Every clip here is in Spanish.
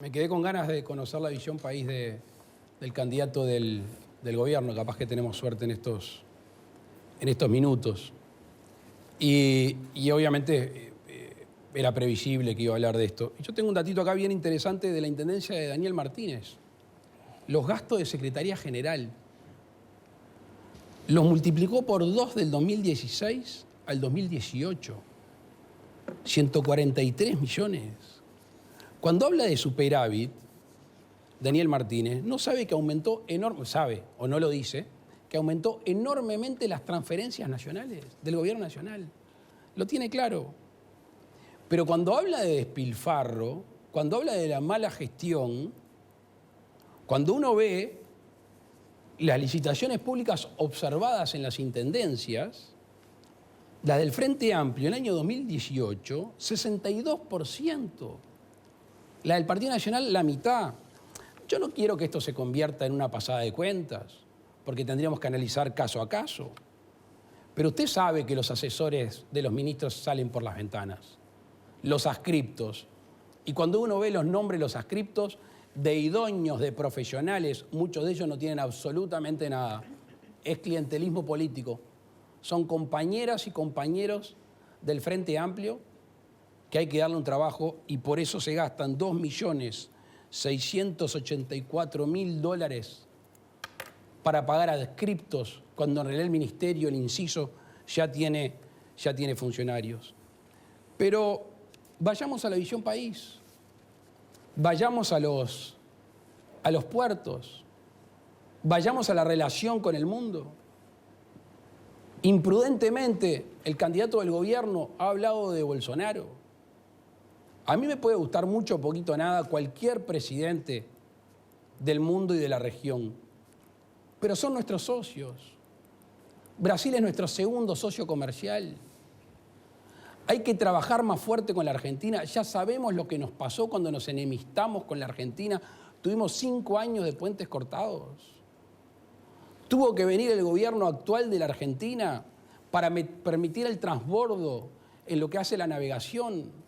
Me quedé con ganas de conocer la visión país del candidato del gobierno. Capaz que tenemos suerte en estos minutos. Y obviamente era previsible que iba a hablar de esto. Yo tengo un datito acá bien interesante de la intendencia de Daniel Martínez. Los gastos de Secretaría General los multiplicó por 2 del 2016 al 2018. 143 millones. Cuando habla de superávit, Daniel Martínez no sabe que aumentó sabe o no lo dice, que aumentó enormemente las transferencias nacionales del gobierno nacional. Lo tiene claro. Pero cuando habla de despilfarro, cuando habla de la mala gestión, cuando uno ve las licitaciones públicas observadas en las intendencias, la del Frente Amplio en el año 2018, 62%. La del Partido Nacional, la mitad. Yo no quiero que esto se convierta en una pasada de cuentas, porque tendríamos que analizar caso a caso. Pero usted sabe que los asesores de los ministros salen por las ventanas, los adscriptos. Y cuando uno ve los nombres de los adscriptos, de idóneos, de profesionales, muchos de ellos no tienen absolutamente nada. Es clientelismo político. Son compañeras y compañeros del Frente Amplio que hay que darle un trabajo y por eso se gastan $2.684.000 para pagar adscriptos cuando en realidad el ministerio, el inciso, ya tiene funcionarios. Pero vayamos a la visión país, vayamos a los puertos, vayamos a la relación con el mundo. Imprudentemente, el candidato del gobierno ha hablado de Bolsonaro. A mí me puede gustar mucho o poquito nada cualquier presidente del mundo y de la región, pero son nuestros socios. Brasil es nuestro segundo socio comercial. Hay que trabajar más fuerte con la Argentina. Ya sabemos lo que nos pasó cuando nos enemistamos con la Argentina. Tuvimos 5 años de puentes cortados. Tuvo que venir el gobierno actual de la Argentina para permitir el transbordo en lo que hace la navegación.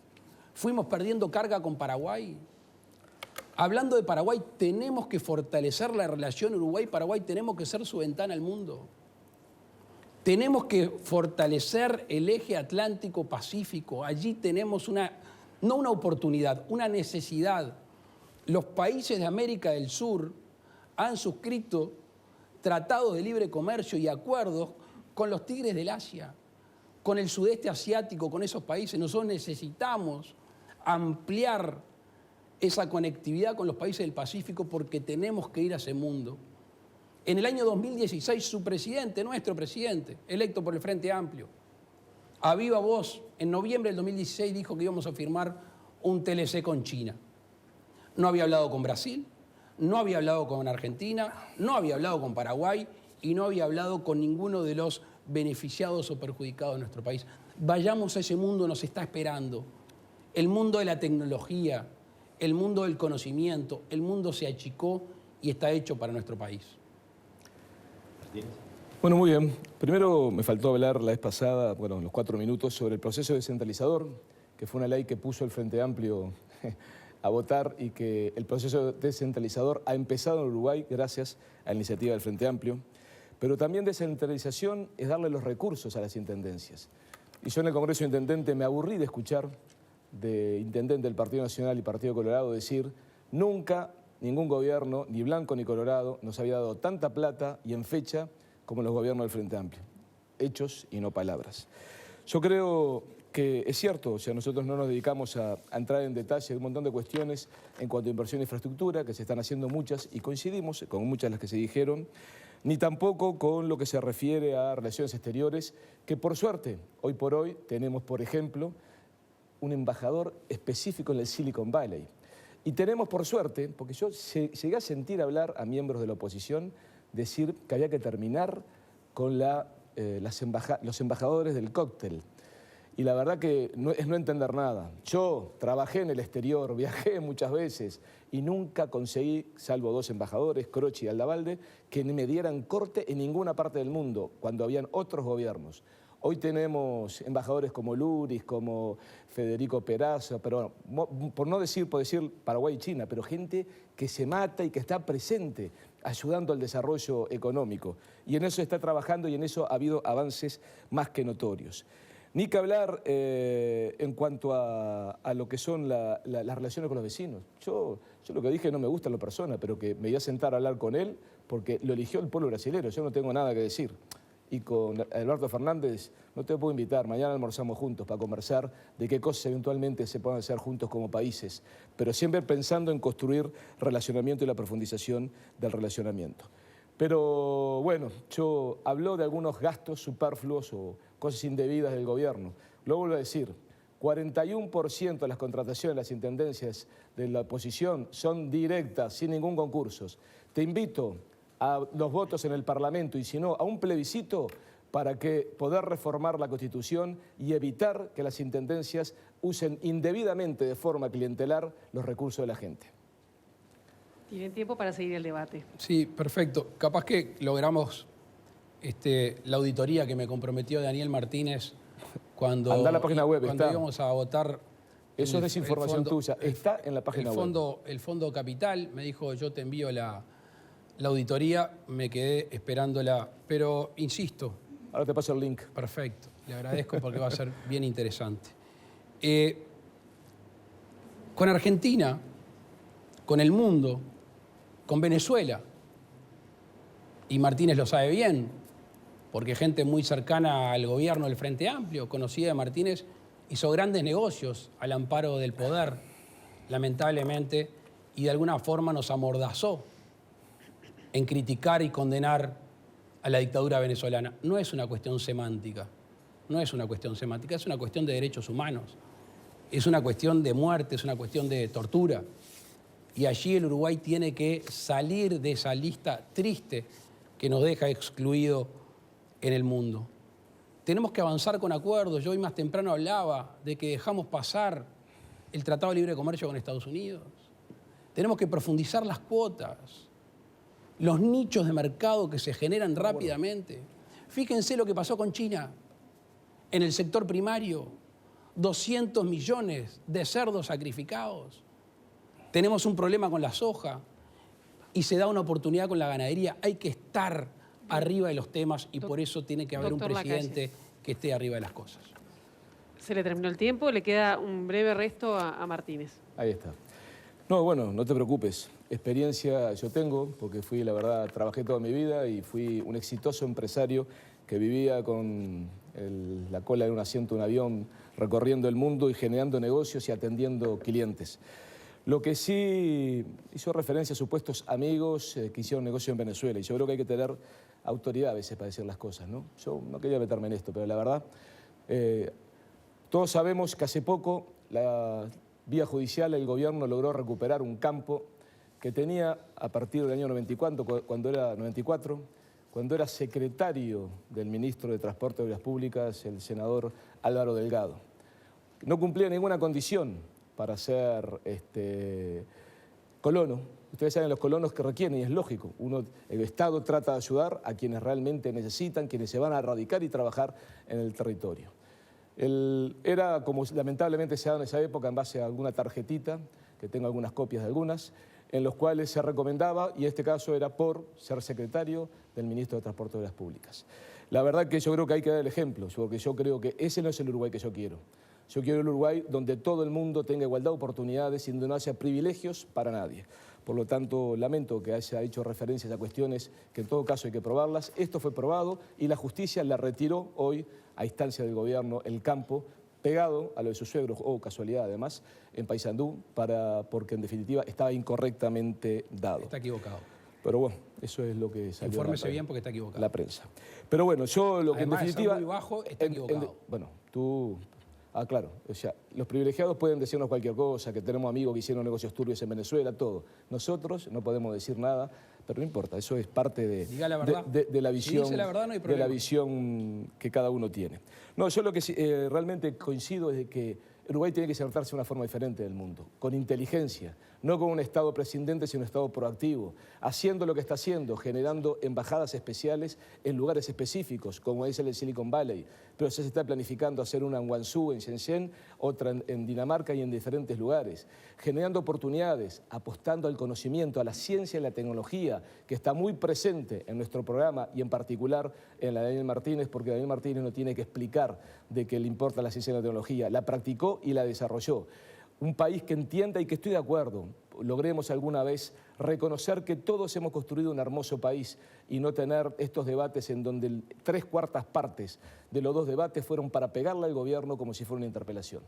Fuimos perdiendo carga con Paraguay. Hablando de Paraguay, tenemos que fortalecer la relación Uruguay-Paraguay, tenemos que ser su ventana al mundo. Tenemos que fortalecer el eje Atlántico-Pacífico. Allí tenemos no una oportunidad, una necesidad. Los países de América del Sur han suscrito tratados de libre comercio y acuerdos con los tigres del Asia, con el sudeste asiático, con esos países. Nosotros necesitamos ampliar esa conectividad con los países del Pacífico porque tenemos que ir a ese mundo. En el año 2016, su presidente, nuestro presidente, electo por el Frente Amplio, a viva voz, en noviembre del 2016 dijo que íbamos a firmar un TLC con China. No había hablado con Brasil, no había hablado con Argentina, no había hablado con Paraguay y no había hablado con ninguno de los beneficiados o perjudicados de nuestro país. Vayamos a ese mundo, nos está esperando. El mundo de la tecnología, el mundo del conocimiento, el mundo se achicó y está hecho para nuestro país. Bueno, muy bien. Primero me faltó hablar la vez pasada, en los 4 minutos, sobre el proceso descentralizador, que fue una ley que puso el Frente Amplio a votar y que el proceso descentralizador ha empezado en Uruguay gracias a la iniciativa del Frente Amplio. Pero también descentralización es darle los recursos a las intendencias. Y yo en el Congreso Intendente me aburrí de escuchar de intendente del Partido Nacional y Partido Colorado decir nunca ningún gobierno, ni blanco ni colorado, nos había dado tanta plata y en fecha como los gobiernos del Frente Amplio. Hechos y no palabras. Yo creo que es cierto, nosotros no nos dedicamos a entrar en detalle de un montón de cuestiones en cuanto a inversión e infraestructura, que se están haciendo muchas y coincidimos con muchas de las que se dijeron, ni tampoco con lo que se refiere a relaciones exteriores, que por suerte, hoy por hoy, tenemos, por ejemplo, un embajador específico en el Silicon Valley. Y tenemos, por suerte, porque yo llegué a sentir hablar a miembros de la oposición, decir que había que terminar con los embajadores del cóctel. Y la verdad que es no entender nada. Yo trabajé en el exterior, viajé muchas veces y nunca conseguí, salvo 2 embajadores, Croce y Aldavalde, que me dieran corte en ninguna parte del mundo, cuando habían otros gobiernos. Hoy tenemos embajadores como Luris, como Federico Perazo, pero bueno, por decir Paraguay y China, pero gente que se mata y que está presente ayudando al desarrollo económico. Y en eso está trabajando y en eso ha habido avances más que notorios. Ni que hablar en cuanto a lo que son las relaciones con los vecinos. Yo lo que dije no me gusta en lo persona, pero que me voy a sentar a hablar con él porque lo eligió el pueblo brasileño, yo no tengo nada que decir. Y con Alberto Fernández no te puedo invitar, mañana almorzamos juntos para conversar de qué cosas eventualmente se puedan hacer juntos como países, pero siempre pensando en construir relacionamiento y la profundización del relacionamiento. Pero bueno, yo habló de algunos gastos superfluos o cosas indebidas del gobierno. Lo vuelvo a decir, 41% de las contrataciones de las intendencias de la oposición son directas, sin ningún concurso. Te invito a los votos en el Parlamento y si no, a un plebiscito para que poder reformar la Constitución y evitar que las intendencias usen indebidamente de forma clientelar los recursos de la gente. Tienen tiempo para seguir el debate. Sí, perfecto. Capaz que logramos la auditoría que me comprometió Daniel Martínez cuando, Anda a la página web, cuando está. íbamos a votar. Eso es desinformación tuya, está en la página web. El Fondo Capital me dijo, yo te envío la auditoría, me quedé esperándola, pero insisto. Ahora te paso el link. Perfecto, le agradezco porque va a ser bien interesante. Con Argentina, con el mundo, con Venezuela, y Martínez lo sabe bien, porque gente muy cercana al gobierno del Frente Amplio, conocida de Martínez, hizo grandes negocios al amparo del poder, lamentablemente, y de alguna forma nos amordazó en criticar y condenar a la dictadura venezolana. No es una cuestión semántica, no es una cuestión semántica, es una cuestión de derechos humanos, es una cuestión de muerte, es una cuestión de tortura. Y allí el Uruguay tiene que salir de esa lista triste que nos deja excluido en el mundo. Tenemos que avanzar con acuerdos. Yo hoy más temprano hablaba de que dejamos pasar el Tratado de Libre Comercio con Estados Unidos. Tenemos que profundizar las cuotas, los nichos de mercado que se generan rápidamente. Fíjense lo que pasó con China en el sector primario. 200 millones de cerdos sacrificados. Tenemos un problema con la soja y se da una oportunidad con la ganadería. Hay que estar arriba de los temas y por eso tiene que haber un presidente que esté arriba de las cosas. Se le terminó el tiempo, le queda un breve resto a Martínez. Ahí está. No, bueno, no te preocupes. Experiencia yo tengo, porque fui, la verdad, trabajé toda mi vida y fui un exitoso empresario que vivía con la cola de un asiento de un avión, recorriendo el mundo y generando negocios y atendiendo clientes. Lo que sí hizo referencia a supuestos amigos que hicieron negocio en Venezuela, y yo creo que hay que tener autoridad a veces para decir las cosas, ¿no? Yo no quería meterme en esto, pero la verdad, todos sabemos que hace poco la vía judicial el gobierno logró recuperar un campo que tenía a partir del año 94, cuando era secretario del ministro de Transporte y Obras Públicas, el senador Álvaro Delgado. No cumplía ninguna condición para ser colono. Ustedes saben los colonos que requieren, y es lógico. El Estado trata de ayudar a quienes realmente necesitan, quienes se van a radicar y trabajar en el territorio. Era, como lamentablemente se ha dado en esa época, en base a alguna tarjetita, que tengo algunas copias de algunas, en los cuales se recomendaba, y en este caso era por ser secretario del ministro de Transporte y Obras Públicas. La verdad que yo creo que hay que dar el ejemplo, porque yo creo que ese no es el Uruguay que yo quiero. Yo quiero el Uruguay donde todo el mundo tenga igualdad de oportunidades y donde no haya privilegios para nadie. Por lo tanto, lamento que haya hecho referencias a cuestiones que en todo caso hay que probarlas. Esto fue probado y la justicia la retiró hoy a instancia del gobierno el campo, pegado a lo de sus suegros, o casualidad además, en Paysandú, porque en definitiva estaba incorrectamente dado. Está equivocado. Pero bueno, eso es lo que salió. Infórmese bien porque está equivocado. La prensa. Pero bueno, yo lo que además, en definitiva... De ser muy bajo, está equivocado. Bueno, tú... Ah, claro, o sea, los privilegiados pueden decirnos cualquier cosa, que tenemos amigos que hicieron negocios turbios en Venezuela, todo. Nosotros no podemos decir nada, pero no importa, eso es parte de la visión, si dice la verdad, no hay problema. de la visión que cada uno tiene. No, yo lo que realmente coincido es de que Uruguay tiene que insertarse de una forma diferente del mundo, con inteligencia, no con un Estado prescindente, sino un Estado proactivo, haciendo lo que está haciendo, generando embajadas especiales en lugares específicos, como es el Silicon Valley, pero se está planificando hacer una en Guangzhou, en Shenzhen, otra en Dinamarca y en diferentes lugares, generando oportunidades, apostando al conocimiento, a la ciencia y la tecnología, que está muy presente en nuestro programa y en particular en la de Daniel Martínez, porque Daniel Martínez no tiene que explicar de que le importa la ciencia y la tecnología, la practicó y la desarrolló. Un país que entienda y que estoy de acuerdo, logremos alguna vez reconocer que todos hemos construido un hermoso país y no tener estos debates en donde 3/4 partes de los 2 debates fueron para pegarle al gobierno como si fuera una interpelación.